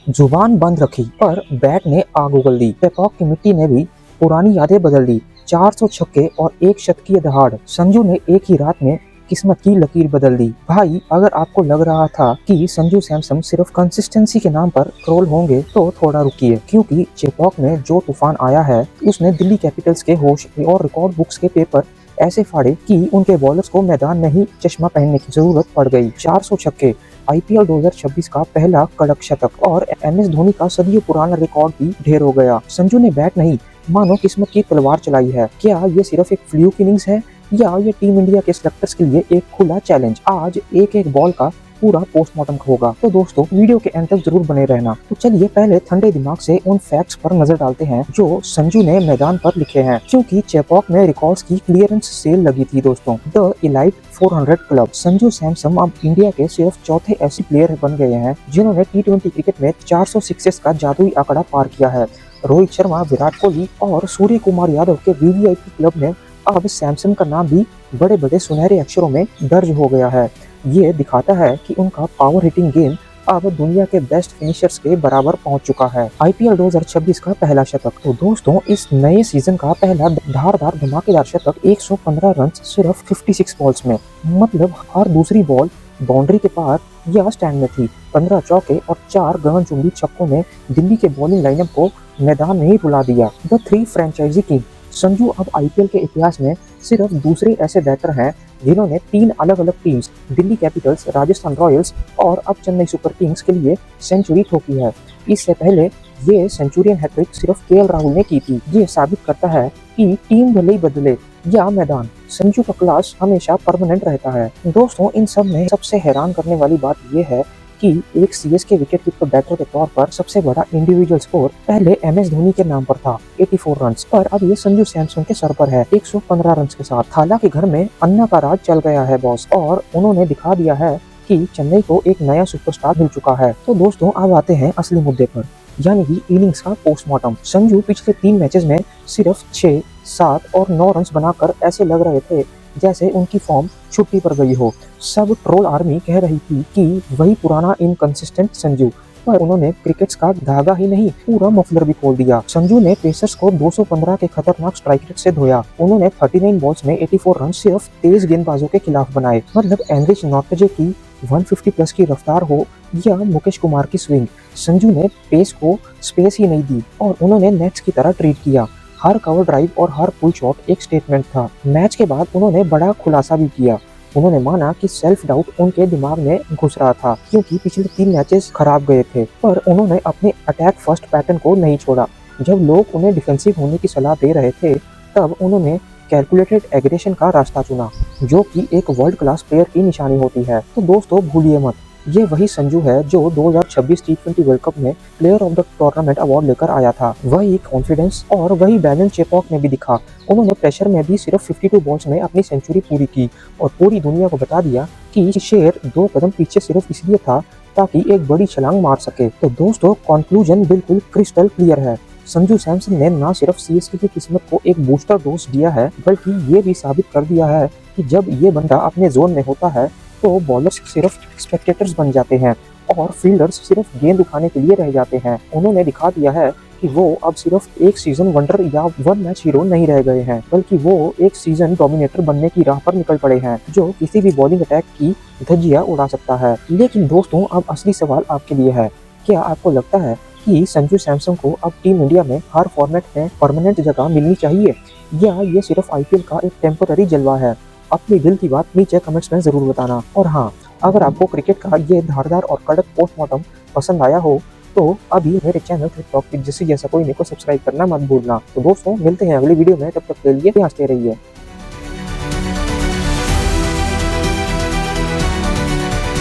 जुबान बंद रखी पर बैट ने आग उगल दी। चेपॉक की मिट्टी ने भी पुरानी यादें बदल दी। 400 छक्के और एक शतकीय दहाड़, संजू ने एक ही रात में किस्मत की लकीर बदल दी। भाई, अगर आपको लग रहा था कि संजू सैमसन सिर्फ कंसिस्टेंसी के नाम पर ट्रोल होंगे तो थोड़ा रुकिए, क्योंकि चेपॉक में जो तूफान आया है उसने दिल्ली कैपिटल्स के होश और रिकॉर्ड बुक्स के पेपर ऐसे फाड़े कि उनके बॉलर्स को मैदान में ही चश्मा पहनने की जरूरत पड़ गई। 400 छक्के, आईपीएल 2026 का पहला कड़क शतक और एमएस धोनी का सदियों पुराना रिकॉर्ड भी ढेर हो गया। संजू ने बैट नहीं मानो किस्मत की तलवार चलाई है। क्या ये सिर्फ एक फ्लूक इनिंग्स है या ये टीम इंडिया के सिलेक्टर्स के लिए एक खुला चैलेंज? आज एक एक बॉल का पूरा पोस्टमार्टम होगा, तो दोस्तों वीडियो के अंत तक जरूर बने रहना। तो चलिए पहले ठंडे दिमाग से उन फैक्ट्स पर नजर डालते हैं जो संजू ने मैदान पर लिखे हैं, क्योंकि चेपॉक में रिकॉर्ड्स की क्लियरेंस सेल लगी थी दोस्तों। The elite 400 club, Sanju Samson अब इंडिया के सिर्फ चौथे ऐसे प्लेयर बन गए हैं जिन्होंने टी20 क्रिकेट में 400 सिक्सेस का जादुई आंकड़ा पार किया है। रोहित शर्मा, विराट कोहली और सूर्य कुमार यादव के वीवीआईपी क्लब में अब सैमसन का नाम भी बड़े बड़े सुनहरे अक्षरों में दर्ज हो गया है। ये दिखाता है कि उनका पावर हिटिंग गेम अब दुनिया के बेस्ट फिनिशर्स के बराबर पहुंच चुका है। आईपीएल 2026 का पहला शतक, तो दोस्तों इस नए सीजन का पहला धारदार धमाकेदार शतक 115 रन सिर्फ 56 बॉल्स में, मतलब हर दूसरी बॉल बाउंड्री के पार या स्टैंड में थी। 15 चौके और 4 गगनचुंबी छक्कों ने दिल्ली के बॉलिंग लाइनअप को मैदान में ही रुला दिया। The three franchise king, Sanju अब आईपीएल के इतिहास में सिर्फ दूसरे ऐसे बैटर हैं जिन्होंने 3 अलग अलग teams, Delhi Capitals, Rajasthan Royals और अब चेन्नई सुपर किंग्स के लिए सेंचुरी ठोकी है। इससे पहले ये सेंचुरियन हैट्रिक सिर्फ केएल राहुल ने की थी। ये साबित करता है कि टीम भले ही बदले या मैदान, संजू का क्लास हमेशा परमानेंट रहता है। दोस्तों इन सब में सबसे हैरान करने वाली बात यह है कि एक सीएसके विकेट कीपर बैटर के तौर पर सबसे बड़ा इंडिविजुअल स्कोर पहले एमएस धोनी के नाम पर था 84 रन, पर अब ये संजू सैमसन के सर पर है 115 रन के साथ। हालांकि घर में अन्ना का राज चल गया है बॉस, और उन्होंने दिखा दिया है कि चेन्नई को एक नया सुपरस्टार मिल चुका है। तो दोस्तों अब आते हैं असली मुद्दे पर, यानी कि इनिंग्स का पोस्टमार्टम। संजू पिछले 3 मैचेस में सिर्फ 6, 7 और 9 रन बनाकर ऐसे लग रहे थे जैसे उनकी फॉर्म छुट्टी पर गई हो। सब ट्रोल आर्मी कह रही थी कि वही पुराना इनकंसिस्टेंट संजू, पर उन्होंने क्रिकेट्स का धागा ही नहीं पूरा मफलर भी खोल दिया। संजू ने पेसर्स को 215 के खतरनाक स्ट्राइक रेट से धोया। उन्होंने 39 बॉल्स में 84 रन सिर्फ तेज गेंदबाजों के खिलाफ बनाए। मतलब एनरिच नॉर्टजे की 150 प्लस की रफ्तार हो या मुकेश कुमार की स्विंग, संजू ने पेस को स्पेस ही नहीं दी और उन्होंने नेट्स की तरह ट्रीट किया। हर कवर ड्राइव और हर पुल शॉट एक स्टेटमेंट था। मैच के बाद उन्होंने बड़ा खुलासा भी किया। उन्होंने माना कि सेल्फ डाउट उनके दिमाग में घुस रहा था, क्योंकि पिछले 3 मैचेस खराब गए थे, पर उन्होंने अपने अटैक फर्स्ट पैटर्न को नहीं छोड़ा। जब लोग उन्हें डिफेंसिव होने की सलाह दे रहे थे तब उन्होंने कैलकुलेटेड एग्रेशन का रास्ता चुना, जो कि एक वर्ल्ड क्लास प्लेयर की निशानी होती है। तो दोस्तों भूलिए मत, ये वही संजू है जो 2026 टी20 वर्ल्ड कप में player of the tournament award लेकर आया था। वही कॉन्फिडेंस और वही बैलेंस चेपॉक में भी दिखा। उन्होंने प्रेशर में भी सिर्फ 52 बॉल्स में अपनी सेंचुरी पूरी की और पूरी दुनिया को बता दिया कि शेर 2 कदम पीछे सिर्फ इसलिए था ताकि एक बड़ी छलांग मार सके। तो दोस्तों कंक्लूजन बिल्कुल क्रिस्टल क्लियर है। संजू सैमसन ने न सिर्फ सीएसके की किस्मत को एक बूस्टर डोज दिया है, बल्कि ये भी साबित कर दिया है कि जब ये बंदा अपने जोन में होता है तो बॉलर्स सिर्फ स्पेक्टेटर्स बन जाते हैं और फील्डर्स सिर्फ गेंद उठाने के लिए रह जाते हैं। उन्होंने दिखा दिया है कि वो अब सिर्फ एक सीजन वंडर या 1 मैच हीरो नहीं रह गए हैं, बल्कि वो एक सीजन डोमिनेटर बनने की राह पर निकल पड़े हैं, जो किसी भी बॉलिंग अटैक की धज्जियां उड़ा सकता है। लेकिन दोस्तों अब असली सवाल आपके लिए है, क्या आपको लगता है कि संजू सैमसन को अब टीम इंडिया में हर फॉर्मेट में परमानेंट जगह मिलनी चाहिए, या ये सिर्फ आईपीएल का एक टेम्पररी जलवा है? अपनी दिल की बात नीचे कमेंट्स में जरूर बताना। और हाँ, अगर आपको क्रिकेट का ये धारदार और कड़क पोस्टमार्टम पसंद आया हो तो अभी मेरे चैनल क्रिकेट जैसा कोई नहीं को सब्सक्राइब करना मत भूलना। तो दोस्तों मिलते हैं अगली वीडियो में, तब तक के लिए हंसते रहिए।